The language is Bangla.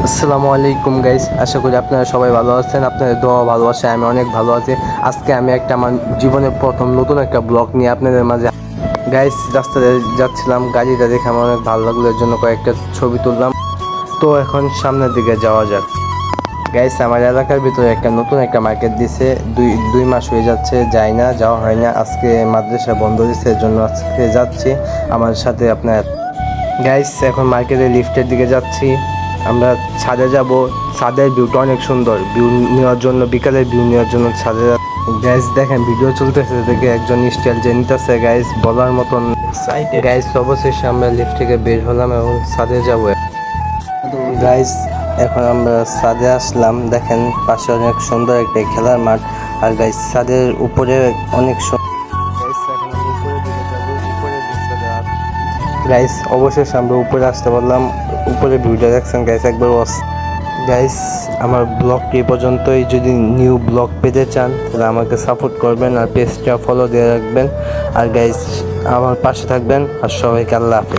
আসসালামু আলাইকুম গাইস, আশা করি আপনারা সবাই ভালো আছেন। আপনাদের দোয়া ভালোবাসায় আমি অনেক ভালো আছি। আজকে আমি আমার জীবনের প্রথম নতুন একটা ব্লগ নিয়ে আপনাদের মাঝে। গাইস, রাস্তায় যাচ্ছিলাম, গাড়িটা দেখে আমার অনেক ভালো লাগলো, এর জন্য কয়েকটা ছবি তুললাম। তো এখন সামনের দিকে যাওয়া যাক। গাইস, আমার এলাকার ভিতরে নতুন একটা মার্কেট দিছে, দুই মাস হয়ে যাচ্ছে, যাওয়া হয় না। আজকে মাদ্রাসা বন্ধ দিচ্ছে, এর জন্য আজকে যাচ্ছি আমার সাথে আপনার। গাইস, এখন মার্কেটের লিফটের দিকে যাচ্ছি। আমরা ছাদে যাব। ছাদের ভিউটা অনেক সুন্দর, বিকালের ভিউ নেওয়ার জন্য ছাদে। গাইস দেখেন, ভিডিও চলতেছে দেখে একজন স্টাইল যে নিতেছে গাইস, বলার মতন। গাইস, অবশেষে আমরা লিফট থেকে বের হলাম এবং ছাদে যাব। গাইস, এখন আমরা ছাদে আসলাম। দেখেন পাশে অনেক সুন্দর একটা খেলার মাঠ। আর গাইস, ছাদের উপরে অনেক গাইস, অবশেষে আমরা উপরে আসতে পারলাম। উপরে ভিউটা দেখছেন গাইস, একবার গাইস, আমার ব্লগটি এই পর্যন্তই। যদি নিউ ব্লগ পেতে চান তাহলে আমাকে সাপোর্ট করবেন আর পেজটা ফলো দিয়ে রাখবেন। আর গাইস, আমার পাশে থাকবেন। আর সবাইকে আল্লাহ হাফেজ।